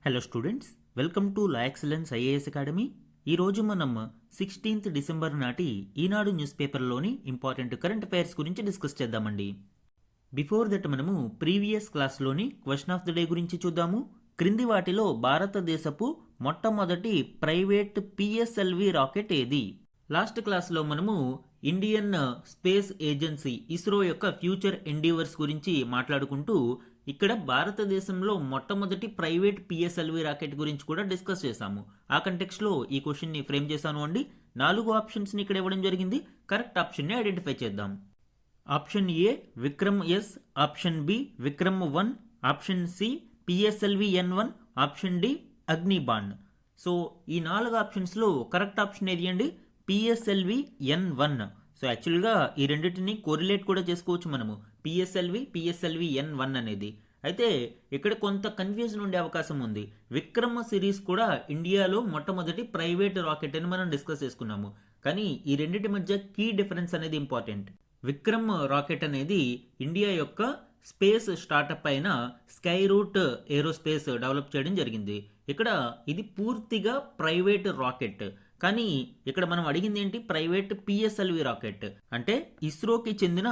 Hello students, welcome to La Excellence IAS academy. ఈరోజు మనం 16th December నాటి Eenadu news పేపర్లోని ఇంపార్టెంట్ కరెంట్ అఫైర్స్ గురించి డిస్కస్ చేద్దామండి. బిఫోర్ దట్ మనము ప్రీవియస్ క్లాస్లోని క్వశ్చన్ ఆఫ్ ది డే గురించి చూద్దాము. క్రింది వాటిలో భారతదేశపు మొట్టమొదటి ప్రైవేట్ పిఎస్ఎల్వి రాకెట్ ఏది? లాస్ట్ క్లాస్లో మనము ఇండియన్ స్పేస్ ఏజెన్సీ ఇస్రో యొక్క ఫ్యూచర్ ఎండీవర్స్ గురించి మాట్లాడుకుంటూ ఇక్కడ భారతదేశంలో మొట్టమొదటి ప్రైవేట్ పిఎస్ఎల్వి రాకెట్ గురించి కూడా డిస్కస్ చేశాము. ఆ కంటెక్స్లో ఈ క్వశ్చన్ని ఫ్రేమ్ చేశాను అండి. 4 ఆప్షన్స్ని ఇక్కడ ఇవ్వడం జరిగింది. కరెక్ట్ ఆప్షన్ని ఐడెంటిఫై చేద్దాం. Option A Vikram S, option B Vikram one, option C PSLV N1, option D Agnibaan. So ఈ 4 ఆప్షన్స్లో కరెక్ట్ ఆప్షన్ ఏది అండి? PSLV N1. సో యాక్చువల్గా ఈ రెండింటిని కోరిలేట్ కూడా చేసుకోవచ్చు మనము, పిఎస్ఎల్వి N1 అనేది. అయితే ఇక్కడ కొంత కన్ఫ్యూజన్ ఉండే అవకాశం ఉంది. విక్రమ్ సిరీస్ కూడా ఇండియాలో మొట్టమొదటి ప్రైవేట్ రాకెట్ అని మనం డిస్కస్ చేసుకున్నాము. కానీ ఈ రెండింటి మధ్య కీ డిఫరెన్స్ అనేది ఇంపార్టెంట్. విక్రమ్ రాకెట్ అనేది ఇండియా యొక్క స్పేస్ స్టార్టప్ అయిన స్కై రూట్ ఏరోస్పేస్ డెవలప్ చేయడం జరిగింది. ఇక్కడ ఇది పూర్తిగా ప్రైవేట్ రాకెట్. కానీ ఇక్కడ మనం అడిగింది ఏంటి? Private PSLV rocket. అంటే ఇస్రోకి చెందిన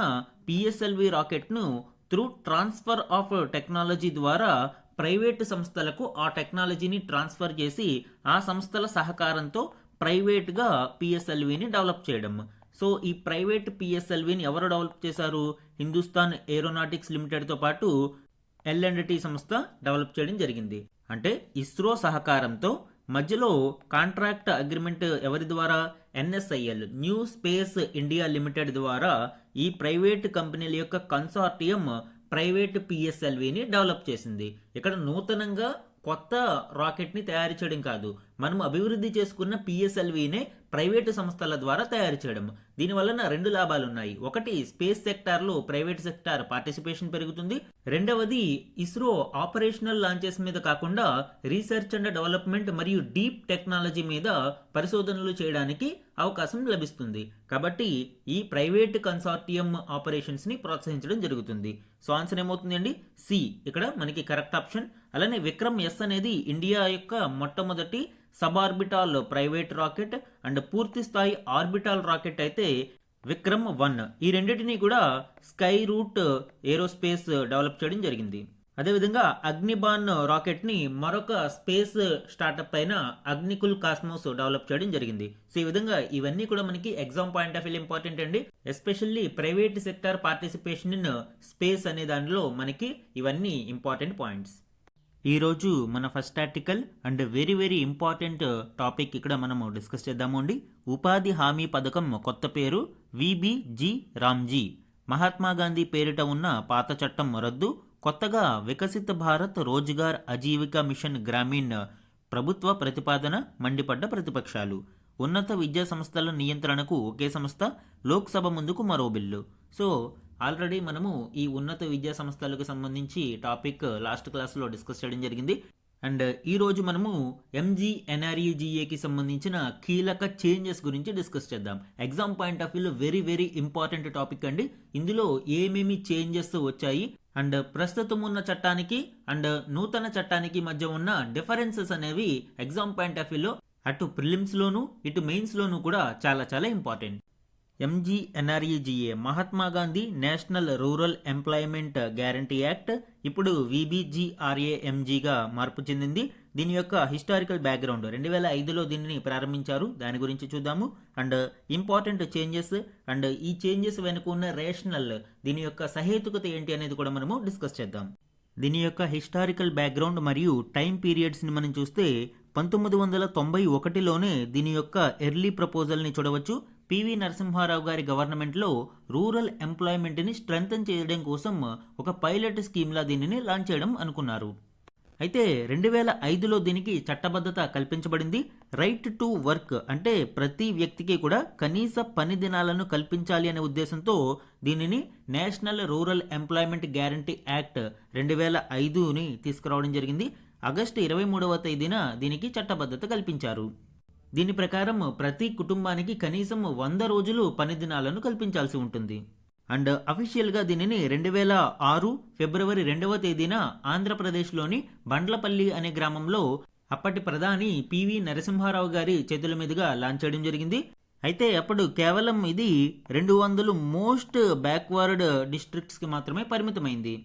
పిఎస్ఎల్వి రాకెట్ను త్రూ ట్రాన్స్ఫర్ ఆఫ్ టెక్నాలజీ ద్వారా ప్రైవేట్ సంస్థలకు ఆ టెక్నాలజీని ట్రాన్స్ఫర్ చేసి ఆ సంస్థల సహకారంతో ప్రైవేట్గా పిఎస్ఎల్విని డెవలప్ చేయడం. సో ఈ ప్రైవేట్ పిఎస్ఎల్విని ఎవరు డెవలప్ చేశారు? హిందుస్థాన్ ఏరోనాటిక్స్ లిమిటెడ్తో పాటు L&T సంస్థ డెవలప్ చేయడం జరిగింది. అంటే ఇస్రో సహకారంతో మధ్యలో కాంట్రాక్ట్ అగ్రిమెంట్ ఎవరి ద్వారా? NSIL new space India limited ద్వారా ఈ ప్రైవేట్ కంపెనీల యొక్క కన్సార్టియం ప్రైవేట్ పిఎస్ఎల్విని డెవలప్ చేసింది. ఇక్కడ నూతనంగా కొత్త రాకెట్ని తయారు చేయడం కాదు, మనం అభివృద్ధి చేసుకున్న పిఎస్ఎల్వినే ప్రైవేటు సంస్థల ద్వారా తయారు చేయడం. దీనివలన 2 లాభాలు ఉన్నాయి. ఒకటి, స్పేస్ సెక్టార్లో ప్రైవేట్ సెక్టార్ పార్టిసిపేషన్ పెరుగుతుంది. రెండవది, ఇస్రో ఆపరేషనల్ లాంచెస్ మీద కాకుండా రీసెర్చ్ అండ్ డెవలప్మెంట్ మరియు డీప్ టెక్నాలజీ మీద పరిశోధనలు చేయడానికి అవకాశం లభిస్తుంది. కాబట్టి ఈ ప్రైవేట్ కన్సార్టియం ఆపరేషన్స్ ని ప్రోత్సహించడం జరుగుతుంది. సో ఆన్సర్ ఏమవుతుందండి? సి ఇక్కడ మనకి కరెక్ట్ ఆప్షన్. అలానే విక్రమ్ ఎస్ అనేది ఇండియా యొక్క మొట్టమొదటి సబార్బిటాల్ ప్రైవేట్ రాకెట్ అండ్ పూర్తి స్థాయి ఆర్బిటాల్ రాకెట్ అయితే విక్రమ్-1. ఈ రెండింటినీ కూడా స్కై రూట్ ఏరోస్పేస్ డెవలప్ చేయడం జరిగింది. అదేవిధంగా అగ్నిబాణ్ రాకెట్ ని మరొక స్పేస్ స్టార్టప్ అయిన అగ్నికుల్ కాస్మోస్ డెవలప్ చేయడం జరిగింది. సో ఈ విధంగా ఇవన్నీ కూడా మనకి exam point of view important అండి. Especially private sector participation in space అనే దానిలో మనకి ఇవన్నీ ఇంపార్టెంట్ పాయింట్స్. ఈరోజు మన first article and very very important topic ఇక్కడ మనము డిస్కస్ చేద్దాము అండి. ఉపాధి హామీ పథకం కొత్త పేరు VBG రామ్జీ. మహాత్మా గాంధీ పేరిట ఉన్న పాత చట్టం రద్దు, కొత్తగా వికసిత భారత్ రోజ్గార్ అజీవికా మిషన్ గ్రామీణ్ ప్రభుత్వ ప్రతిపాదన మండిపడ్డ ప్రతిపక్షాలు. ఉన్నత విద్యా సంస్థల నియంత్రణకు ఒకే సంస్థ, లోక్సభ ముందుకు మరో బిల్లు. సో ఆల్రెడీ మనము ఈ ఉన్నత విద్యా సంస్థలకు సంబంధించి టాపిక్ లాస్ట్ క్లాస్లో డిస్కస్ చేయడం జరిగింది. అండ్ ఈరోజు మనము MGNREGAకి సంబంధించిన కీలక చేంజెస్ గురించి డిస్కస్ చేద్దాం. ఎగ్జామ్ పాయింట్ ఆఫ్ వ్యూలో వెరీ వెరీ ఇంపార్టెంట్ టాపిక్ అండి. ఇందులో ఏమేమి చేంజెస్ వచ్చాయి అండ్ ప్రస్తుతం ఉన్న చట్టానికి అండ్ నూతన చట్టానికి మధ్య ఉన్న డిఫరెన్సెస్ అనేవి ఎగ్జామ్ పాయింట్ ఆఫ్ వ్యూలో అటు ప్రిలిమ్స్లోను ఇటు మెయిన్స్లోను కూడా చాలా చాలా important. MGNREGA Mahatma Gandhi national rural employment guarantee act ఇప్పుడు VBGRAMGగా మార్పు చెందింది. దీని యొక్క హిస్టారికల్ బ్యాక్గ్రౌండ్ 2005లో దీనిని ప్రారంభించారు, దాని గురించి చూద్దాము. అండ్ ఇంపార్టెంట్ చేంజెస్ అండ్ ఈ చేంజెస్ వెనుక ఉన్న రేషనల్, దీని యొక్క సహేతుకత ఏంటి అనేది కూడా మనము డిస్కస్ చేద్దాం. దీని యొక్క హిస్టారికల్ బ్యాక్గ్రౌండ్ మరియు టైం పీరియడ్స్ని మనం చూస్తే 1991లోనే దీని యొక్క ఎర్లీ ప్రపోజల్ని చూడవచ్చు. PV నరసింహారావు గారి గవర్నమెంట్లో రూరల్ ఎంప్లాయ్మెంట్ని స్ట్రెంథన్ చేయడం కోసం ఒక పైలట్ స్కీమ్లా దీనిని లాంచ్ చేయడం అనుకున్నారు. అయితే 2005లో దీనికి చట్టబద్ధత కల్పించబడింది. రైట్ టు వర్క్ అంటే ప్రతి వ్యక్తికి కూడా కనీస పని దినాలను కల్పించాలి అనే ఉద్దేశంతో దీనిని national rural employment guarantee act 2005ని తీసుకురావడం జరిగింది. ఆగస్టు 23వ తేదీన దీనికి చట్టబద్ధత కల్పించారు. దీని ప్రకారం ప్రతి కుటుంబానికి కనీసం 100 రోజులు పని దినాలను కల్పించాల్సి ఉంటుంది. అండ్ అఫీషియల్గా దీనిని 2006 ఫిబ్రవరి 2వ తేదీన ఆంధ్రప్రదేశ్లోని బండ్లపల్లి అనే గ్రామంలో అప్పటి ప్రధాని పివి నరసింహారావు గారి చేతుల మీదుగా లాంచ్ చేయడం జరిగింది. అయితే అప్పుడు కేవలం ఇది 200 మోస్ట్ బ్యాక్వర్డ్ డిస్ట్రిక్ట్స్కి మాత్రమే పరిమితమైంది.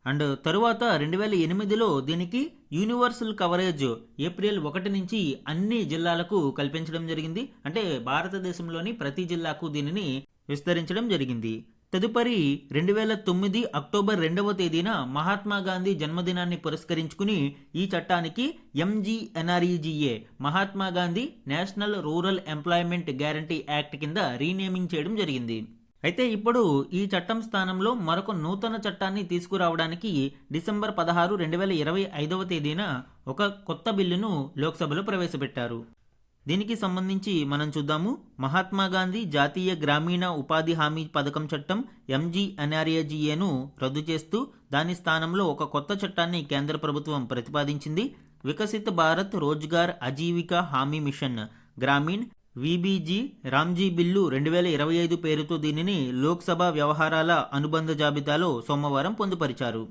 అండ్ తరువాత 2008లో దీనికి యూనివర్సల్ కవరేజ్ ఏప్రిల్ 1 నుంచి అన్ని జిల్లాలకు కల్పించడం జరిగింది. అంటే భారతదేశంలోని ప్రతి జిల్లాకు దీనిని విస్తరించడం జరిగింది. తదుపరి 2009 అక్టోబర్ 2వ తేదీన మహాత్మా గాంధీ జన్మదినాన్ని పురస్కరించుకుని ఈ చట్టానికి MGNREGA Mahatma Gandhi national rural employment guarantee act కింద రీనేమింగ్ చేయడం జరిగింది. అయితే ఇప్పుడు ఈ చట్టం స్థానంలో మరొక నూతన చట్టాన్ని తీసుకురావడానికి డిసెంబర్ 16, 2025వ తేదీన ఒక కొత్త బిల్లును లోక్సభలో ప్రవేశపెట్టారు. దీనికి సంబంధించి మనం చూద్దాము. మహాత్మా గాంధీ జాతీయ గ్రామీణ ఉపాధి హామీ పథకం చట్టం MGNREGAను రద్దు చేస్తూ దాని స్థానంలో ఒక కొత్త చట్టాన్ని కేంద్ర ప్రభుత్వం ప్రతిపాదించింది. వికసిత్ భారత్ రోజ్గార్ ఆజీవికా హామీ mission Gramin VBG Ramji bill 2025 పేరుతో దీనిని లోక్సభ వ్యవహారాల అనుబంధ జాబితాలో సోమవారం పొందుపరిచారు.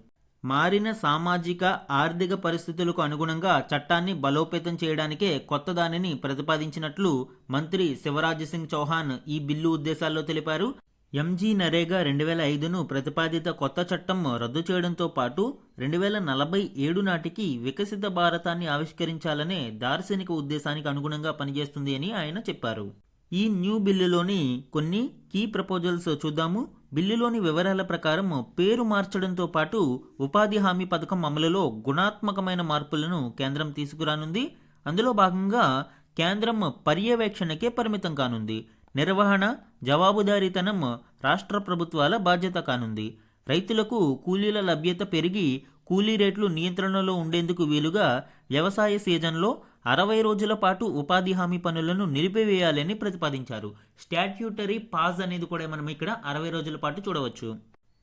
మారిన సామాజిక ఆర్థిక పరిస్థితులకు అనుగుణంగా చట్టాన్ని బలోపేతం చేయడానికే కొత్త దానిని ప్రతిపాదించినట్లు మంత్రి శివరాజ్ సింగ్ చౌహాన్ ఈ బిల్లు ఉద్దేశాల్లో తెలిపారు. MGNREGA 2005ను ప్రతిపాదిత కొత్త చట్టం రద్దు చేయడంతో పాటు 2047 నాటికి వికసిత భారతాన్ని ఆవిష్కరించాలనే దార్శనిక ఉద్దేశానికి అనుగుణంగా పనిచేస్తుంది అని ఆయన చెప్పారు. ఈ న్యూ బిల్లులోని కొన్ని కీ ప్రపోజల్స్ చూద్దాము. బిల్లులోని వివరాల ప్రకారం పేరు మార్చడంతో పాటు ఉపాధి హామీ పథకం అమలులో గుణాత్మకమైన మార్పులను కేంద్రం తీసుకురానుంది. అందులో భాగంగా కేంద్రం పర్యవేక్షణకే పరిమితం కానుంది. నిర్వహణ, జవాబుదారీతనం రాష్ట్ర ప్రభుత్వాల బాధ్యత కానుంది. రైతులకు కూలీల లభ్యత పెరిగి కూలీ రేట్లు నియంత్రణలో ఉండేందుకు వీలుగా వ్యవసాయ సీజన్లో 60 రోజుల పాటు ఉపాధి హామీ పనులను నిలిపివేయాలని ప్రతిపాదించారు. స్టాట్యూటరీ పాజ్ అనేది కూడా మనం ఇక్కడ 60 రోజుల పాటు చూడవచ్చు.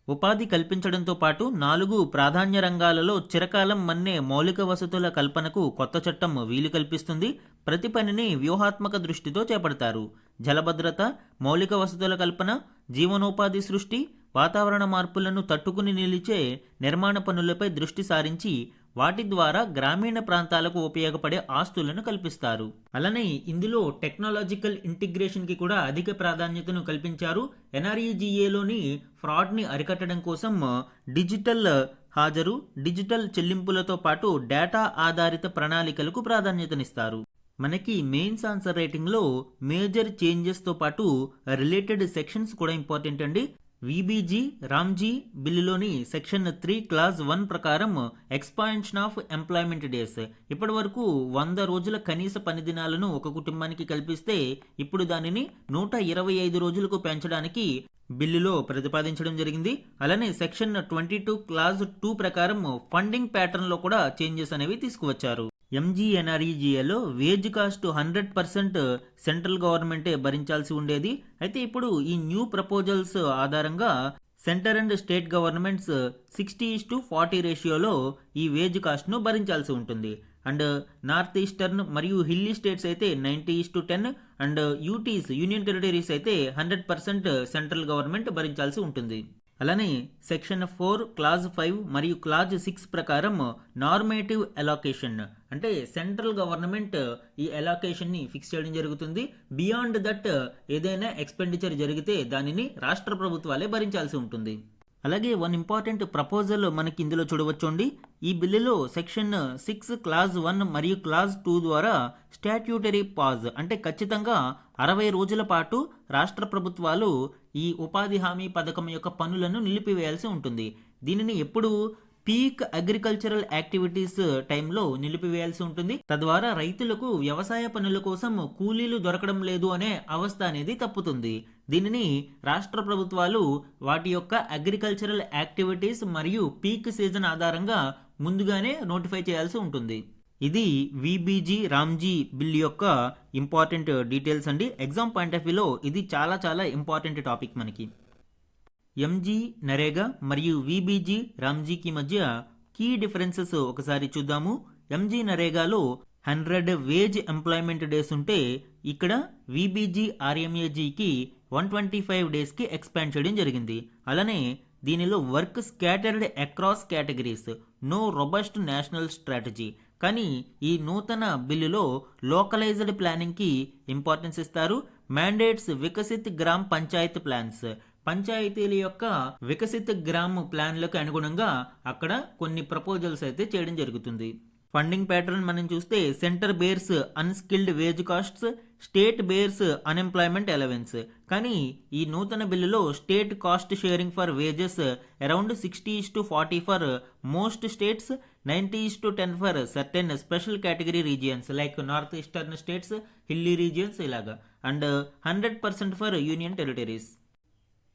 ఉపాధి కల్పించడంతో పాటు 4 ప్రాధాన్య రంగాలలో చిరకాలం మన్నే మౌలిక వసతుల కల్పనకు కొత్త చట్టం వీలు కల్పిస్తుంది. ప్రతి పనిని వ్యూహాత్మక దృష్టితో చేపడతారు. జలభద్రత, మౌలిక వసతుల కల్పన, జీవనోపాధి సృష్టి, వాతావరణ మార్పులను తట్టుకుని నిలిచే నిర్మాణ పనులపై దృష్టి సారించి వాటి ద్వారా గ్రామీణ ప్రాంతాలకు ఉపయోగపడే ఆస్తులను కల్పిస్తారు. అలానే ఇందులో టెక్నాలజికల్ ఇంటిగ్రేషన్కి కూడా అధిక ప్రాధాన్యతను కల్పించారు. NREGAలోని ఫ్రాడ్ని అరికట్టడం కోసం డిజిటల్ హాజరు, డిజిటల్ చెల్లింపులతో పాటు డేటా ఆధారిత ప్రణాళికలకు ప్రాధాన్యతనిస్తారు. మనకి మెయిన్స్ ఆన్సర్ రైటింగ్లో మేజర్ చేంజెస్తో పాటు రిలేటెడ్ సెక్షన్స్ కూడా ఇంపార్టెంట్ అండి. VBG రామ్జీ బిల్లులోని సెక్షన్ 3 క్లాజ్ 1 ప్రకారం ఎక్స్పాన్షన్ ఆఫ్ ఎంప్లాయ్మెంట్ డేస్ ఇప్పటి వరకు 100 రోజుల కనీస పని దినాలను ఒక కుటుంబానికి కల్పిస్తే ఇప్పుడు దానిని 125 రోజులకు పెంచడానికి బిల్లులో ప్రతిపాదించడం జరిగింది. అలానే సెక్షన్ 22 క్లాజ్ 2 ప్రకారం ఫండింగ్ ప్యాటర్న్లో కూడా చేంజెస్ అనేవి తీసుకువచ్చారు. MGNREGAలో వేజ్ కాస్ట్ 100% సెంట్రల్ గవర్నమెంటే భరించాల్సి ఉండేది. అయితే ఇప్పుడు ఈ న్యూ ప్రపోజల్స్ ఆధారంగా సెంటర్ అండ్ స్టేట్ గవర్నమెంట్స్ 60:40 రేషియోలో ఈ వేజ్ కాస్ట్ను భరించాల్సి ఉంటుంది. అండ్ నార్త్ ఈస్టర్న్ మరియు హిల్లీ స్టేట్స్ అయితే 90:10 అండ్ యూటీస్ యూనియన్ టెరిటరీస్ అయితే 100% సెంట్రల్ గవర్నమెంట్ భరించాల్సి ఉంటుంది. అలానే సెక్షన్ 4 క్లాజ్ 5 మరియు క్లాజ్ 6 ప్రకారం నార్మేటివ్ అలొకేషన్ అంటే సెంట్రల్ గవర్నమెంట్ ఈ అలొకేషన్ని ఫిక్స్ చేయడం జరుగుతుంది. బియాండ్ దట్ ఏదైనా ఎక్స్పెండిచర్ జరిగితే దానిని రాష్ట్ర ప్రభుత్వాలే భరించాల్సి ఉంటుంది. అలాగే వన్ ఇంపార్టెంట్ ప్రపోజల్ మనకి ఇందులో చూడవచ్చండి. ఈ బిల్లులో సెక్షన్ 6 క్లాజ్ 1 మరియు క్లాజ్ 2 ద్వారా స్టాట్యూటరీ పాజ్ అంటే ఖచ్చితంగా 60 రోజుల పాటు రాష్ట్ర ప్రభుత్వాలు ఈ ఉపాధి హామీ పథకం యొక్క పనులను నిలిపివేయాల్సి ఉంటుంది. దీనిని ఎప్పుడు పీక్ అగ్రికల్చరల్ యాక్టివిటీస్ టైంలో నిలిపివేయాల్సి ఉంటుంది. తద్వారా రైతులకు వ్యవసాయ పనుల కోసం కూలీలు దొరకడం లేదు అనే అవస్థ అనేది తప్పుతుంది. దీనిని రాష్ట్ర ప్రభుత్వాలు వాటి యొక్క అగ్రికల్చరల్ యాక్టివిటీస్ మరియు పీక్ సీజన్ ఆధారంగా ముందుగానే నోటిఫై చేయాల్సి ఉంటుంది. ఇది VBG రామ్జీ బిల్ యొక్క ఇంపార్టెంట్ డీటెయిల్స్ అండి. ఎగ్జామ్ పాయింట్ ఆఫ్ వ్యూలో ఇది చాలా చాలా ఇంపార్టెంట్ టాపిక్ మనకి. MGNREGA మరియు VBG రామ్జీకి మధ్య కీ డిఫరెన్సెస్ ఒకసారి చూద్దాము. MGNREGAలో 100 వేజ్ ఎంప్లాయ్మెంట్ డేస్ ఉంటే ఇక్కడ VBG RMAGకి 125 డేస్కి ఎక్స్పాండ్ చేయడం జరిగింది. అలానే దీనిలో work scattered across categories, no robust national strategy. కానీ ఈ నూతన బిల్లులో లోకలైజ్డ్ ప్లానింగ్కి ఇంపార్టెన్స్ ఇస్తారు. మ్యాండేట్స్ వికసిత్ గ్రామ్ పంచాయత్ ప్లాన్స్, పంచాయతీల యొక్క వికసిత్ గ్రామ్ ప్లాన్లకు అనుగుణంగా అక్కడ కొన్ని ప్రపోజల్స్ అయితే చేయడం జరుగుతుంది. ఫండింగ్ ప్యాటర్న్ మనం చూస్తే center bears unskilled wage costs, state bears unemployment allowance. కానీ ఈ నూతన బిల్లులో state cost sharing for wages around 60:40 for most states, 90:10 for certain special category regions like north eastern states, hilly regions ఇలాగా, and 100% for union territories.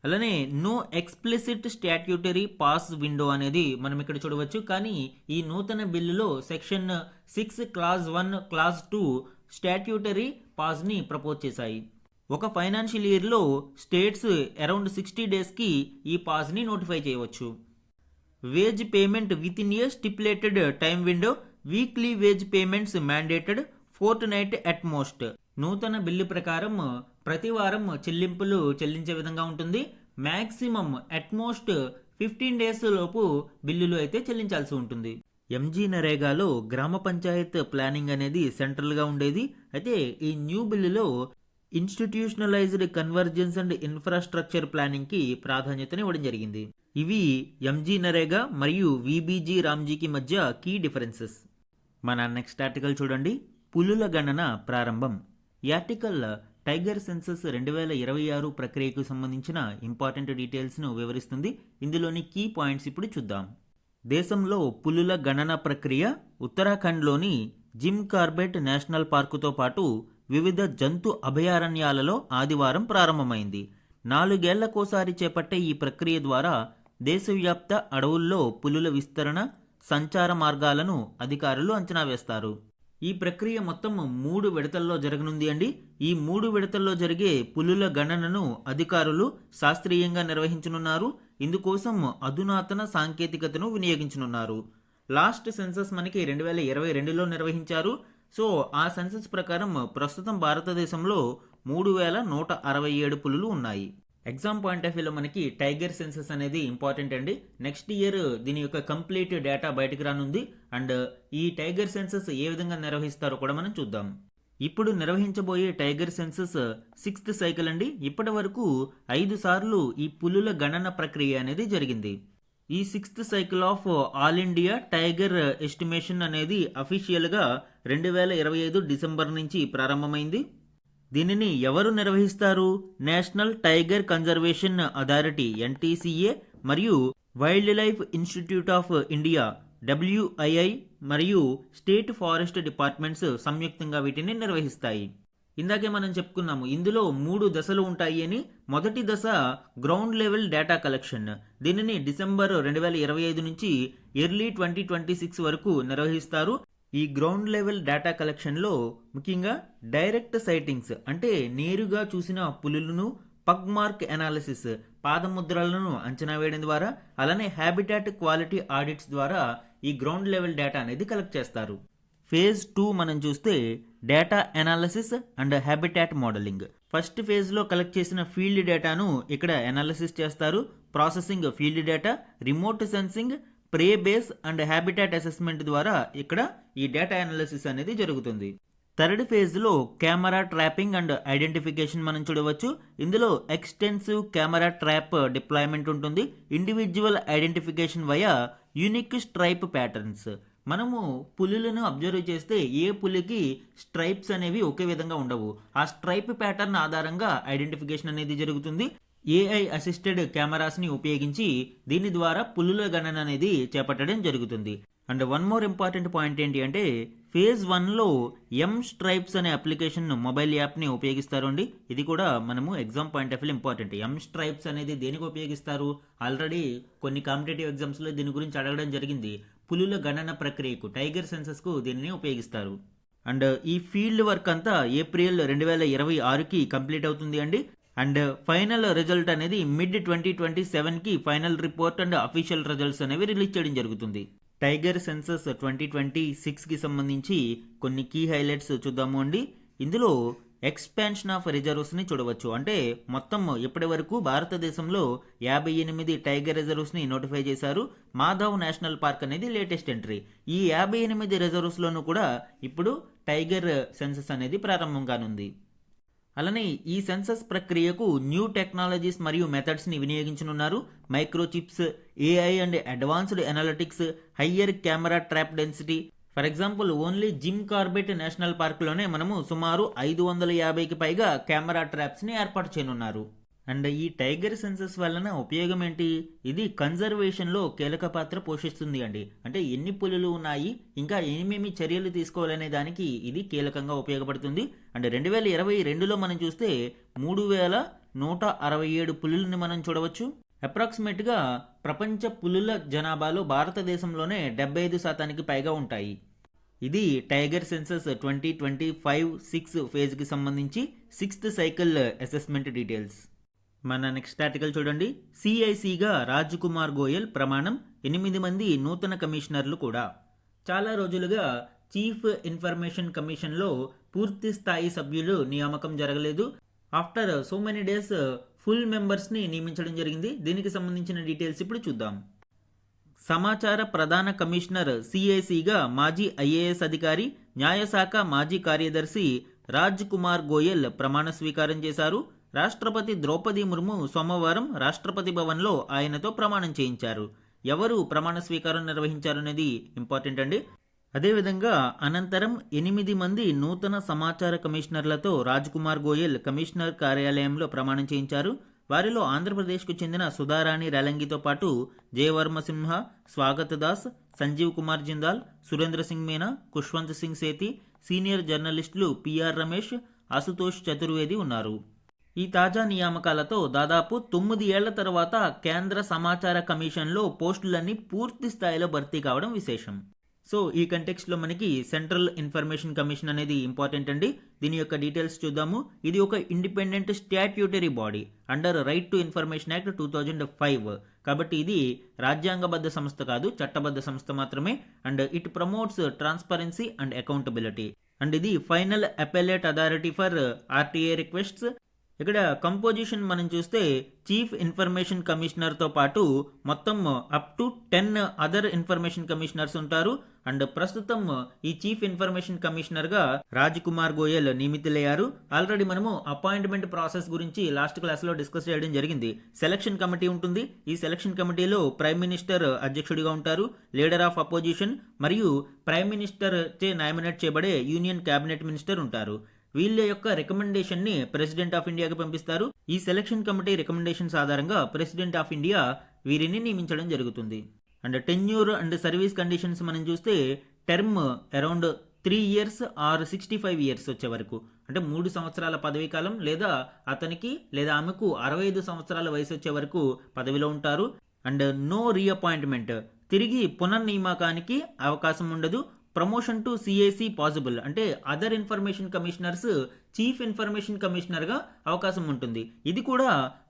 అలానే no explicit statutory pause window అనేది మనం ఇక్కడ చూడవచ్చు. కానీ ఈ నూతన బిల్లులో సెక్షన్ 6 క్లాజ్ 1 క్లాజ్ 2 స్టాట్యూటరీ పాస్ని ప్రపోజ్ చేశాయి. ఒక ఫైనాన్షియల్ ఇయర్లో స్టేట్స్ అరౌండ్ 60 డేస్కి ఈ పాస్ని నోటిఫై చేయవచ్చు. Wage payment within a stipulated time window, weekly wage payments mandated, fortnight at most. నూతన బిల్లు ప్రకారం ప్రతి వారం చెల్లింపులు చెల్లించే విధంగా ఉంటుంది. మ్యాక్సిమం అట్మోస్ట్ 15 డేస్ లోపు బిల్లులు అయితే చెల్లించాల్సి ఉంటుంది. ఎంజీ నరేగాలో గ్రామ పంచాయత్ ప్లానింగ్ అనేది సెంట్రల్గా ఉండేది. అయితే ఈ న్యూ బిల్లులో ఇన్స్టిట్యూషనలైజ్డ్ కన్వర్జెన్స్ అండ్ ఇన్ఫ్రాస్ట్రక్చర్ ప్లానింగ్కి ప్రాధాన్యతని ఇవ్వడం జరిగింది. ఇవి ఎంజీ నరేగా మరియు విబీజీ రామ్జీకి మధ్య కీ డిఫరెన్సెస్. మన నెక్స్ట్ ఆర్టికల్ చూడండి, పులుల గణన ప్రారంభం. ఈ ఆర్టికల్ టైగర్ సెన్సస్ 2026 ప్రక్రియకు సంబంధించిన ఇంపార్టెంట్ డీటెయిల్స్ను వివరిస్తుంది. ఇందులోని కీ పాయింట్స్ ఇప్పుడు చూద్దాం. దేశంలో పులుల గణన ప్రక్రియ ఉత్తరాఖండ్లోని జిమ్ కార్బెట్ నేషనల్ పార్కుతో పాటు వివిధ జంతు అభయారణ్యాలలో ఆదివారం ప్రారంభమైంది. 4 ఏళ్లకోసారి చేపట్టే ఈ ప్రక్రియ ద్వారా దేశవ్యాప్త అడవుల్లో పులుల విస్తరణ, సంచార మార్గాలను అధికారులు అంచనా వేస్తారు. ఈ ప్రక్రియ మొత్తం 3 విడతల్లో జరగనుంది అండి. ఈ 3 విడతల్లో జరిగే పులుల గణనను అధికారులు శాస్త్రీయంగా నిర్వహించనున్నారు. ఇందుకోసం అధునాతన సాంకేతికతను వినియోగించనున్నారు. లాస్ట్ సెన్సస్ మనకి 2022లో నిర్వహించారు. సో ఆ సెన్సస్ ప్రకారం ప్రస్తుతం భారతదేశంలో 3167 పులులు ఉన్నాయి. ఎగ్జామ్ పాయింట్ ఆఫ్ వ్యూలో మనకి టైగర్ సెన్సస్ అనేది ఇంపార్టెంట్ అండి. నెక్స్ట్ ఇయర్ దీని యొక్క కంప్లీట్ డేటా బయటకు రానుంది. అండ్ ఈ టైగర్ సెన్సస్ ఏ విధంగా నిర్వహిస్తారో కూడా మనం చూద్దాం. ఇప్పుడు నిర్వహించబోయే టైగర్ సెన్సస్ 6th సైకిల్ అండి. ఇప్పటి వరకు 5 సార్లు ఈ పులుల గణన ప్రక్రియ అనేది జరిగింది. ఈ 6th cycle of all India tiger estimation అనేది అఫీషియల్గా 2025 డిసెంబర్ నుంచి ప్రారంభమైంది. దీనిని ఎవరు నిర్వహిస్తారు? National tiger conservation authority NTCA మరియు wild life institute of India WII మరియు స్టేట్ ఫారెస్ట్ డిపార్ట్మెంట్స్ సంయుక్తంగా వీటిని నిర్వహిస్తాయి. ఇందాకే మనం చెప్పుకున్నాము ఇందులో 3 దశలు ఉంటాయి అని. మొదటి దశ గ్రౌండ్ లెవెల్ డేటా కలెక్షన్. దీనిని డిసెంబర్ 2025 నుంచి ఎర్లీ 2026 వరకు నిర్వహిస్తారు. ఈ గ్రౌండ్ లెవెల్ డేటా కలెక్షన్లో ముఖ్యంగా డైరెక్ట్ సైటింగ్స్ అంటే నేరుగా చూసిన పులులను, పగ్ మార్క్ అనాలిసిస్ పాదముద్రలను అంచనా వేయడం ద్వారా, అలానే హ్యాబిటాట్ క్వాలిటీ ఆడిట్స్ ద్వారా ఈ గ్రౌండ్ లెవెల్ డేటా అనేది కలెక్ట్ చేస్తారు. ఫేజ్ 2 మనం చూస్తే data analysis and habitat modelling. First ఫేజ్లో కలెక్ట్ చేసిన ఫీల్డ్ డేటాను ఇక్కడ అనాలిసిస్ చేస్తారు. Processing field data, remote sensing, pray base and habitat assessment ద్వారా ఇక్కడ ఈ డేటా అనాలిసిస్ అనేది జరుగుతుంది. థర్డ్ ఫేజ్లో కెమెరా ట్రాపింగ్ అండ్ ఐడెంటిఫికేషన్ మనం చూడవచ్చు. ఇందులో ఎక్స్టెన్సివ్ కెమెరా ట్రాప్ డిప్లాయ్మెంట్ ఉంటుంది. Individual identification via unique stripe patterns. మనము పులులను అబ్జర్వ్ చేస్తే ఏ పులికి స్ట్రైప్స్ అనేవి ఒకే విధంగా ఉండవు. ఆ స్ట్రైప్ ప్యాటర్న్ ఆధారంగా ఐడెంటిఫికేషన్ అనేది జరుగుతుంది. AI అసిస్టెడ్ కెమెరాస్ని ఉపయోగించి దీని ద్వారా పులుల గణన అనేది చేపట్టడం జరుగుతుంది. And one more important point ఏంటి అంటే ఫేజ్ 1లో స్ట్రైప్స్ అనే అప్లికేషన్ మొబైల్ యాప్ని ఉపయోగిస్తారు అండి. ఇది కూడా మనము exam point of view important. Stripes అనేది దేనికి ఉపయోగిస్తారు? ఆల్రెడీ కొన్ని కాంపిటేటివ్ ఎగ్జామ్స్లో దీని గురించి అడగడం జరిగింది. పులుల గణన ప్రక్రియకు టైగర్ సెన్సస్కు దీనిని ఉపయోగిస్తారు. అండ్ ఈ ఫీల్డ్ వర్క్ అంతా ఏప్రిల్ 2026కి కంప్లీట్ అవుతుంది అండి. అండ్ ఫైనల్ రిజల్ట్ అనేది మిడ్ 2027కి final report and official results అనేవి రిలీజ్ చేయడం జరుగుతుంది. టైగర్ సెన్సస్ 2026కి సంబంధించి కొన్ని కీ హైలైట్స్ చూద్దాము అండి. ఇందులో ఎక్స్పాన్షన్ ఆఫ్ రిజర్వ్స్ని చూడవచ్చు. అంటే మొత్తం ఇప్పటి వరకు భారతదేశంలో 58 టైగర్ రిజర్వ్స్ని నోటిఫై చేశారు. మాధవ్ నేషనల్ పార్క్ అనేది లేటెస్ట్ ఎంట్రీ. ఈ 58 రిజర్వ్స్లోనూ కూడా ఇప్పుడు టైగర్ సెన్సస్ అనేది ప్రారంభం కానుంది. అలానే ఈ సెన్సస్ ప్రక్రియకు న్యూ టెక్నాలజీస్ మరియు మెథడ్స్ని వినియోగించనున్నారు. Microchips, AI and advanced analytics, higher camera trap density. For example only Jim Corbett national పార్క్లోనే మనము సుమారు 550కి పైగా కెమెరా ట్రాప్స్ని ఏర్పాటు చేయనున్నారు. అండ్ ఈ టైగర్ సెన్సస్ వలన ఉపయోగం ఏంటి? ఇది కన్జర్వేషన్లో కీలక పాత్ర పోషిస్తుంది అండి. అంటే ఎన్ని పులులు ఉన్నాయి, ఇంకా ఏమేమి చర్యలు తీసుకోవాలనే దానికి ఇది కీలకంగా ఉపయోగపడుతుంది. అండ్ 2022లో మనం చూస్తే 3167 పులులని మనం చూడవచ్చు. అప్రాక్సిమేట్గా ప్రపంచ పులుల జనాభాలో భారతదేశంలోనే 75% పైగా ఉంటాయి. ఇది టైగర్ సెన్సస్ 2025-6 ఫేజ్కి సంబంధించి 6th సైకిల్ అసెస్మెంట్ డీటెయిల్స్. మన నెక్స్ట్ ఆర్టికల్ చూడండి. సిఐసిగా రాజ్ కుమార్ గోయల్ ప్రమాణం, 8 మంది నూతన కమిషనర్లు కూడా. చాలా రోజులుగా చీఫ్ ఇన్ఫర్మేషన్ కమిషన్లో పూర్తి స్థాయి సభ్యులు నియామకం జరగలేదు. After so many days full మెంబర్స్ని నియమించడం జరిగింది. దీనికి సంబంధించిన డీటెయిల్స్ ఇప్పుడు చూద్దాం. సమాచార ప్రధాన కమిషనర్ సిఐసిగా మాజీ ఐఏఎస్ అధికారి, న్యాయశాఖ మాజీ కార్యదర్శి రాజ్ కుమార్ గోయల్ ప్రమాణ స్వీకారం చేశారు. రాష్ట్రపతి ద్రౌపది ముర్ము సోమవారం రాష్ట్రపతి భవన్లో ఆయనతో ప్రమాణం చేయించారు. ఎవరు ప్రమాణ స్వీకారం నిర్వహించారనేది ఇంపార్టెంట్ అండి. అదేవిధంగా అనంతరం 8 మంది నూతన సమాచార కమిషనర్లతో రాజ్ కుమార్ గోయల్ కమిషనర్ కార్యాలయంలో ప్రమాణం చేయించారు. వారిలో ఆంధ్రప్రదేశ్కు చెందిన సుధారాణి రేలంగితో పాటు జయవర్మ సింహ, స్వాగత్ దాస్, సంజీవ్ కుమార్ జిందాల్, సురేంద్ర సింగ్ మీనా, ఖుష్వంత్ సింగ్ సేతి, సీనియర్ జర్నలిస్టులు పిఆర్ రమేష్, అశుతోష్ చతుర్వేది ఉన్నారు. ఈ తాజా నియామకాలతో దాదాపు 9 ఏళ్ల తర్వాత కేంద్ర సమాచార కమిషన్లో పోస్టులన్నీ పూర్తి స్థాయిలో భర్తీ కావడం విశేషం. సో ఈ కంటెక్స్ట్లో మనకి సెంట్రల్ ఇన్ఫర్మేషన్ కమిషన్ అనేది ఇంపార్టెంట్ అండి. దీని యొక్క డీటెయిల్స్ చూద్దాము. ఇది ఒక independent statutory body under right to information act 2005. కాబట్టి ఇది రాజ్యాంగబద్ధ సంస్థ కాదు, చట్టబద్ధ సంస్థ మాత్రమే. And it promotes transparency and accountability. And ఇది final appellate authority for RTI requests. ఇక్కడ కంపోజిషన్ మనం చూస్తే చీఫ్ ఇన్ఫర్మేషన్ కమిషనర్తో పాటు మొత్తం up to 10 other information commissioners ఉంటారు. అండ్ ప్రస్తుతం ఈ చీఫ్ ఇన్ఫర్మేషన్ కమిషనర్గా రాజ్ కుమార్ గోయల్ నియమితులయ్యారు. ఆల్రెడీ మనము అపాయింట్మెంట్ ప్రాసెస్ గురించి లాస్ట్ క్లాస్లో డిస్కస్ చేయడం జరిగింది. సెలక్షన్ కమిటీ ఉంటుంది. ఈ సెలక్షన్ కమిటీలో ప్రైమ్ మినిస్టర్ అధ్యక్షుడిగా ఉంటారు, లీడర్ ఆఫ్ అపోజిషన్ మరియు ప్రైమ్ మినిస్టర్ చే నామినేట్ చేయబడే యూనియన్ క్యాబినెట్ మినిస్టర్ ఉంటారు. వీళ్ళ యొక్క రికమెండేషన్ని ప్రెసిడెంట్ ఆఫ్ ఇండియాకి పంపిస్తారు. ఈ సెలక్షన్ కమిటీ రికమెండేషన్స్ ఆధారంగా ప్రెసిడెంట్ ఆఫ్ ఇండియా వీరిని నియమించడం జరుగుతుంది. And tenure and service conditions మనం చూస్తే term around 3 years or 65 years వచ్చే వరకు, అంటే 3 సంవత్సరాల పదవీ కాలం లేదా అతనికి లేదా ఆమెకు 65 సంవత్సరాల వయసు వచ్చే వరకు పదవిలో ఉంటారు. అండ్ నో రీఅపాయింట్మెంట్, తిరిగి పునర్నియామకానికి అవకాశం ఉండదు. ప్రమోషన్ టు సిఐసి పాసిబుల్, అంటే other information commissioners chief information కమిషనర్గా అవకాశం ఉంటుంది. ఇది కూడా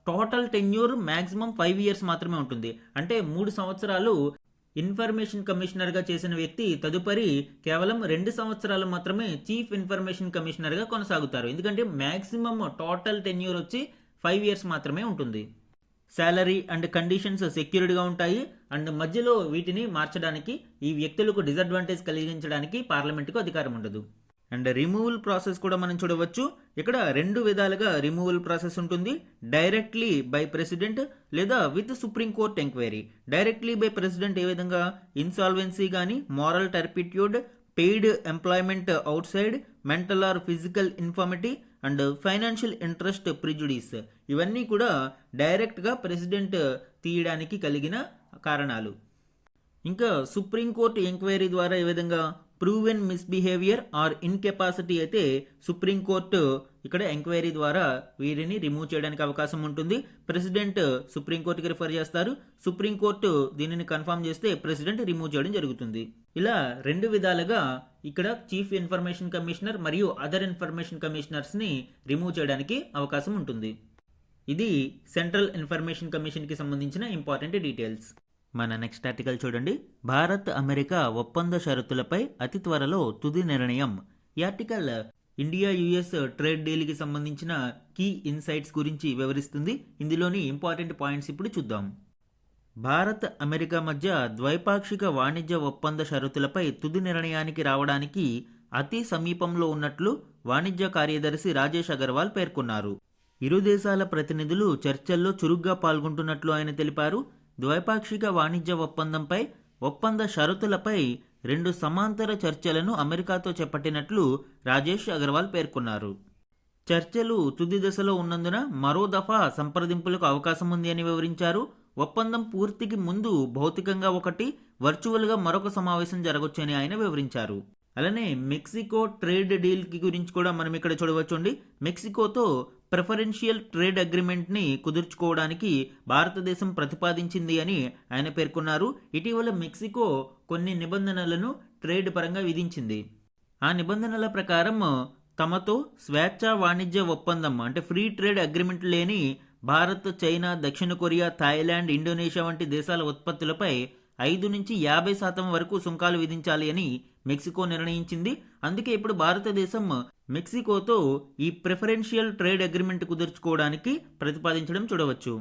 టోటల్ టెన్యూర్ మ్యాక్సిమం 5 years మాత్రమే ఉంటుంది. అంటే 3 సంవత్సరాలు ఇన్ఫర్మేషన్ కమిషనర్గా చేసిన వ్యక్తి తదుపరి కేవలం 2 సంవత్సరాలు మాత్రమే చీఫ్ ఇన్ఫర్మేషన్ కమిషనర్గా కొనసాగుతారు. ఎందుకంటే మ్యాక్సిమం టోటల్ టెన్యూర్ వచ్చి 5 years మాత్రమే ఉంటుంది. శాలరీ అండ్ కండిషన్స్ సెక్యూర్డ్గా ఉంటాయి. అండ్ మధ్యలో వీటిని మార్చడానికి, ఈ వ్యక్తులకు డిసడ్వాంటేజ్ కలిగించడానికి పార్లమెంటుకు అధికారం ఉండదు. అండ్ రిమూవల్ ప్రాసెస్ కూడా మనం చూడవచ్చు. ఇక్కడ 2 విధాలుగా రిమూవల్ ప్రాసెస్ ఉంటుంది. డైరెక్ట్లీ బై ప్రెసిడెంట్ లేదా with supreme court enquiry. Directly by president ఏ విధంగా ఇన్సాల్వెన్సీ కానీ, moral turpitude, paid employment outside, mental or physical infirmity and financial interest prejudice, ఇవన్నీ కూడా డైరెక్ట్గా ప్రెసిడెంట్ తీయడానికి కలిగిన కారణాలు. ఇంకా సుప్రీంకోర్టు ఎంక్వైరీ ద్వారా ఏ విధంగా ప్రూవెన్ మిస్బిహేవియర్ ఆర్ ఇన్కెపాసిటీ అయితే సుప్రీంకోర్టు ఇక్కడ ఎంక్వైరీ ద్వారా వీరిని రిమూవ్ చేయడానికి అవకాశం ఉంటుంది. ప్రెసిడెంట్ సుప్రీంకోర్టుకి రిఫర్ చేస్తారు. సుప్రీంకోర్టు దీనిని కన్ఫర్మ్ చేస్తే ప్రెసిడెంట్ రిమూవ్ చేయడం జరుగుతుంది. ఇలా 2 విధాలుగా ఇక్కడ చీఫ్ ఇన్ఫర్మేషన్ కమిషనర్ మరియు అదర్ ఇన్ఫర్మేషన్ కమిషనర్స్ని రిమూవ్ చేయడానికి అవకాశం ఉంటుంది. ఇది సెంట్రల్ ఇన్ఫర్మేషన్ కమిషన్కి సంబంధించిన ఇంపార్టెంట్ డీటెయిల్స్. మన నెక్స్ట్ ఆర్టికల్ చూడండి. భారత్ అమెరికా ఒప్పంద షరతులపై అతి త్వరలో తుది నిర్ణయం. ఈ ఆర్టికల్ ఇండియా యుఎస్ ట్రేడ్ డీల్కి సంబంధించిన కీ ఇన్సైట్స్ గురించి వివరిస్తుంది. ఇందులోని ఇంపార్టెంట్ పాయింట్స్ ఇప్పుడు చూద్దాం. భారత్ అమెరికా మధ్య ద్వైపాక్షిక వాణిజ్య ఒప్పంద షరతులపై తుది నిర్ణయానికి రావడానికి అతి సమీపంలో ఉన్నట్లు వాణిజ్య కార్యదర్శి రాజేష్ అగర్వాల్ పేర్కొన్నారు. ఇరు దేశాల ప్రతినిధులు చర్చల్లో చురుగ్గా పాల్గొంటున్నట్లు ఆయన తెలిపారు. ద్వైపాక్షిక వాణిజ్య ఒప్పందంపై ఒప్పంద షరతులపై 2 సమాంతర చర్చలను అమెరికాతో చేపట్టినట్లు రాజేష్ అగర్వాల్ పేర్కొన్నారు. చర్చలు తుది దశలో ఉన్నందున మరో దఫా సంప్రదింపులకు అవకాశం ఉంది అని వివరించారు. ఒప్పందం పూర్తికి ముందు భౌతికంగా ఒకటి, వర్చువల్గా మరొక సమావేశం జరగొచ్చని ఆయన వివరించారు. అలానే మెక్సికో ట్రేడ్ డీల్ గురించి కూడా మనం ఇక్కడ చూడవచ్చండి. మెక్సికోతో ప్రిఫరెన్షియల్ ట్రేడ్ అగ్రిమెంట్ని కుదుర్చుకోవడానికి భారతదేశం ప్రతిపాదించింది అని ఆయన పేర్కొన్నారు. ఇటీవల మెక్సికో కొన్ని నిబంధనలను ట్రేడ్ పరంగా విధించింది. ఆ నిబంధనల ప్రకారం తమతో స్వేచ్ఛా వాణిజ్య ఒప్పందం అంటే ఫ్రీ ట్రేడ్ అగ్రిమెంట్ లేని భారత్, చైనా, దక్షిణ కొరియా, థాయిలాండ్, ఇండోనేషియా వంటి దేశాల ఉత్పత్తులపై 5-50% వరకు సుంకాలు విధించాలి అని మెక్సికో నిర్ణయించింది. అందుకే ఇప్పుడు భారతదేశం మెక్సికోతో ఈ ప్రిఫరెన్షియల్ ట్రేడ్ అగ్రిమెంట్ కుదుర్చుకోవడానికి ప్రతిపాదించడం చూడవచ్చు.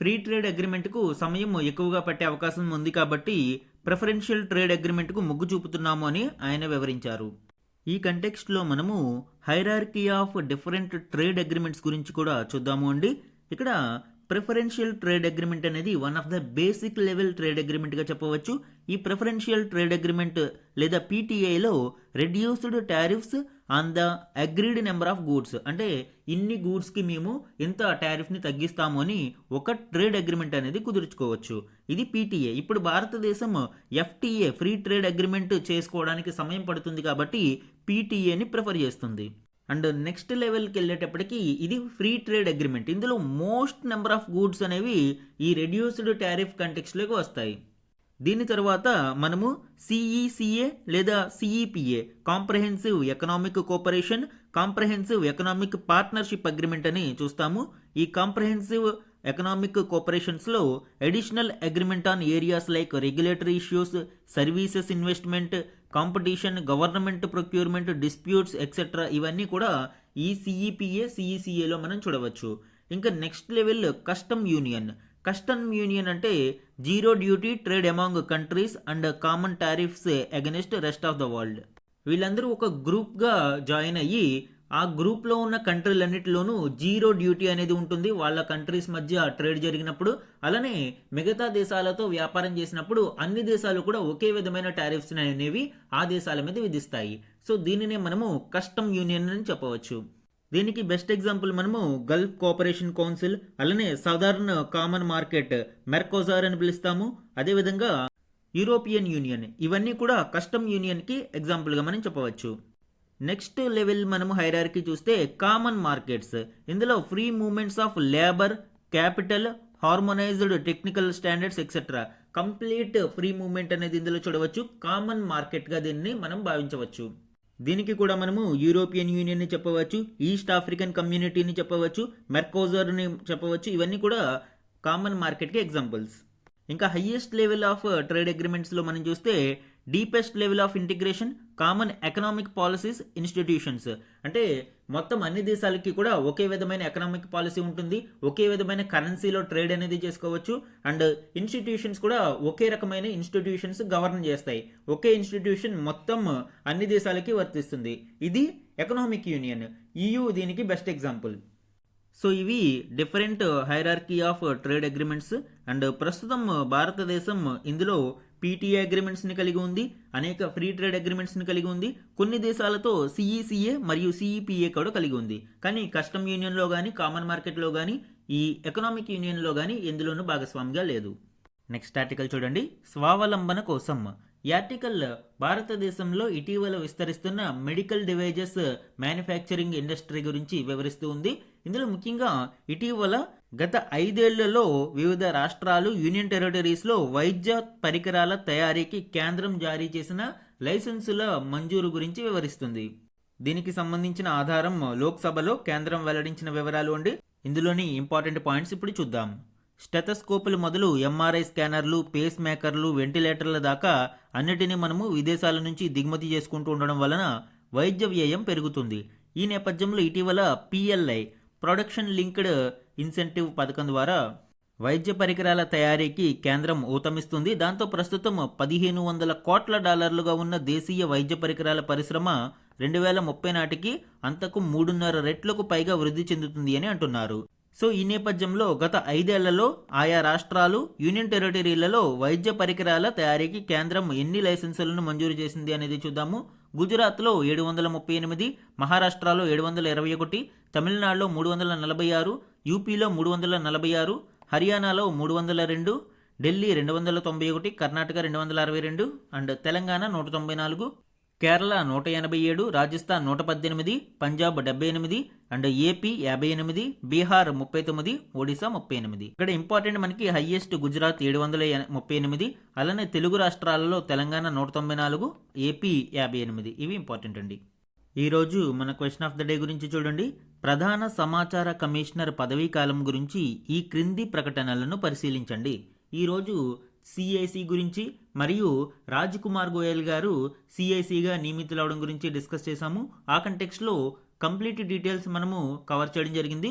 ఫ్రీ ట్రేడ్ అగ్రిమెంట్కు సమయం ఎక్కువగా పట్టే అవకాశం ఉంది కాబట్టి ప్రిఫరెన్షియల్ ట్రేడ్ అగ్రిమెంట్కు మొగ్గు చూపుతున్నాము అని ఆయన వివరించారు. ఈ కంటెక్స్ట్లో మనము hierarchy of different trade agreements గురించి కూడా చూద్దాము అండి. ఇక్కడ ప్రిఫరెన్షియల్ ట్రేడ్ అగ్రిమెంట్ అనేది one of the basic level trade అగ్రిమెంట్గా చెప్పవచ్చు. ఈ ప్రిఫరెన్షియల్ ట్రేడ్ అగ్రిమెంట్ లేదా పీటీఐలో reduced tariffs on the agreed number of goods అంటే ఇన్ని గూడ్స్కి మేము ఇంత టారిఫ్ని తగ్గిస్తాము అని ఒక ట్రేడ్ అగ్రిమెంట్ అనేది కుదుర్చుకోవచ్చు. ఇది పీటీఏ. ఇప్పుడు భారతదేశం ఎఫ్టీఏ ఫ్రీ ట్రేడ్ అగ్రిమెంట్ చేసుకోవడానికి సమయం పడుతుంది కాబట్టి పీటీఏని ప్రిఫర్ చేస్తుంది. అండ్ నెక్స్ట్ లెవెల్కి వెళ్ళేటప్పటికి ఇది ఫ్రీ ట్రేడ్ అగ్రిమెంట్. ఇందులో మోస్ట్ నెంబర్ ఆఫ్ గూడ్స్ అనేవి ఈ రెడ్యూస్డ్ టారిఫ్ కంటెక్స్ట్లోకి వస్తాయి. దీని తర్వాత మనము సిఈసిఏ లేదా CEPA comprehensive economic cooperation, comprehensive economic partnership agreement అని చూస్తాము. ఈ కాంప్రహెన్సివ్ ఎకనామిక్ కోఆపరేషన్స్లో additional agreement on areas like regulatory issues, services investment, competition, government procurement, disputes etcetera ఇవన్నీ కూడా ఈ సిఈపిఏ సిఈసిఏలో మనం చూడవచ్చు. ఇంకా next level custom union. Custom union అంటే zero duty trade among countries and common tariffs against rest of the world. వీళ్ళందరూ ఒక గ్రూప్గా జాయిన్ అయ్యి ఆ గ్రూప్లో ఉన్న కంట్రీలన్నిటిలోనూ జీరో డ్యూటీ అనేది ఉంటుంది వాళ్ళ కంట్రీస్ మధ్య ట్రేడ్ జరిగినప్పుడు. అలానే మిగతా దేశాలతో వ్యాపారం చేసినప్పుడు అన్ని దేశాలు కూడా ఒకే విధమైన టారిఫ్స్ అనేవి ఆ దేశాల మీద విధిస్తాయి. సో దీనినే మనము కస్టమ్ యూనియన్ అని చెప్పవచ్చు. దీనికి బెస్ట్ ఎగ్జాంపుల్ మనము గల్ఫ్ కోఆపరేషన్ కౌన్సిల్, అలానే సదర్న్ కామన్ మార్కెట్ మెర్కోజార్ అని పిలుస్తాము. అదేవిధంగా యూరోపియన్ యూనియన్, ఇవన్నీ కూడా కస్టమ్ యూనియన్కి ఎగ్జాంపుల్గా మనం చెప్పవచ్చు. నెక్స్ట్ లెవెల్ మనము హైరార్కీ చూస్తే కామన్ మార్కెట్స్. ఇందులో free movements of labour, capital, harmonised technical standards etcetera complete free movement అనేది ఇందులో చూడవచ్చు. కామన్ మార్కెట్గా దీన్ని మనం భావించవచ్చు. దీనికి కూడా మనము యూరోపియన్ యూనియన్ని చెప్పవచ్చు, ఈస్ట్ ఆఫ్రికన్ కమ్యూనిటీని చెప్పవచ్చు, మెర్కోజర్ని చెప్పవచ్చు. ఇవన్నీ కూడా కామన్ మార్కెట్కి ఎగ్జాంపుల్స్. ఇంకా హయ్యెస్ట్ లెవెల్ ఆఫ్ ట్రేడ్ అగ్రిమెంట్స్లో మనం చూస్తే deepest level of integration, common economic policies institutions. అంటే మొత్తం అన్ని దేశాలకి కూడా ఒకే విధమైన ఎకనామిక్ పాలసీ ఉంటుంది, ఒకే విధమైన కరెన్సీలో ట్రేడ్ అనేది చేసుకోవచ్చు. అండ్ ఇన్స్టిట్యూషన్స్ కూడా ఒకే రకమైన ఇన్స్టిట్యూషన్స్ గవర్న్ చేస్తాయి. ఒకే ఇన్స్టిట్యూషన్ మొత్తం అన్ని దేశాలకి వర్తిస్తుంది. ఇది ఎకనామిక్ యూనియన్. EU దీనికి బెస్ట్ ఎగ్జాంపుల్. సో ఇవి different hierarchy of trade agreements. And ప్రస్తుతం భారతదేశం ఇందులో పీటీఏ అగ్రిమెంట్స్ని కలిగి ఉంది, అనేక ఫ్రీ ట్రేడ్ అగ్రిమెంట్స్ని కలిగి ఉంది, కొన్ని దేశాలతో సిఈసిఏ మరియు సిఈపిఏ కూడా కలిగి ఉంది. కానీ కస్టమ్ యూనియన్లో కానీ, కామన్ మార్కెట్లో కానీ, ఈ ఎకనామిక్ యూనియన్లో కానీ ఎందులోనూ భాగస్వామిగా లేదు. నెక్స్ట్ ఆర్టికల్ చూడండి, స్వావలంబన కోసం. ఈ ఆర్టికల్ భారతదేశంలో ఇటీవల విస్తరిస్తున్న మెడికల్ డివైజెస్ మ్యానుఫ్యాక్చరింగ్ ఇండస్ట్రీ గురించి వివరిస్తూ ఉంది. ఇందులో ముఖ్యంగా ఇటీవల గత 5 ఏళ్లలో వివిధ రాష్ట్రాలు, యూనియన్ టెరిటరీస్లో వైద్య పరికరాల తయారీకి కేంద్రం జారీ చేసిన లైసెన్సుల మంజూరు గురించి వివరిస్తుంది. దీనికి సంబంధించిన ఆధారం లోక్సభలో కేంద్రం వెల్లడించిన వివరాలు అండి. ఇందులోని ఇంపార్టెంట్ పాయింట్స్ ఇప్పుడు చూద్దాం. స్టెథోస్కోపులు మొదలు ఎంఆర్ఐ స్కానర్లు, పేస్ మేకర్లు, వెంటిలేటర్ల దాకా అన్నిటినీ మనము విదేశాల నుంచి దిగుమతి చేసుకుంటూ ఉండడం వలన వైద్య వ్యయం పెరుగుతుంది. ఈ నేపథ్యంలో ఇటీవల పిఎల్ఐ ప్రొడక్షన్ లింక్డ్ ఇన్సెంటివ్ పథకం ద్వారా వైద్య పరికరాల తయారీకి కేంద్రం ఊతమిస్తుంది. దాంతో ప్రస్తుతం $1,500 కోట్ల ఉన్న దేశీయ వైద్య పరికరాల పరిశ్రమ 2030 నాటికి అంతకు 3.5 రెట్లకు పైగా వృద్ధి చెందుతుంది అని అంటున్నారు. సో ఈ నేపథ్యంలో గత 5 ఏళ్లలో ఆయా రాష్ట్రాలు, యూనియన్ టెరిటరీలలో వైద్య పరికరాల తయారీకి కేంద్రం ఎన్ని లైసెన్సులను మంజూరు చేసింది అనేది చూద్దాము. గుజరాత్లో 738, మహారాష్ట్రలో 721, తమిళనాడులో 346, యూపీలో 346, హర్యానాలో 302, Delhi 291, Karnataka 262 and Telangana 194, Kerala 187, Rajasthan 118, Punjab 78 and AP 58, Bihar 39, Odisha 38. ఇక్కడ ఇంపార్టెంట్ మనకి హైయెస్ట్ గుజరాత్ 738, అలానే తెలుగు రాష్ట్రాలలో తెలంగాణ 194, ఏపీ 58. ఇవి ఇంపార్టెంట్ అండి. ఈరోజు మన క్వశ్చన్ ఆఫ్ ద డే గురించి చూడండి. ప్రధాన సమాచార కమిషనర్ పదవీ కాలం గురించి ఈ క్రింది ప్రకటనలను పరిశీలించండి. ఈరోజు సిఐసి గురించి మరియు రాజ్ కుమార్ గోయల్ గారు సిఐసిగా నియమితులవడం గురించి డిస్కస్ చేశాము. ఆ కంటెక్స్ట్లో కంప్లీట్ డీటెయిల్స్ మనము కవర్ చేయడం జరిగింది.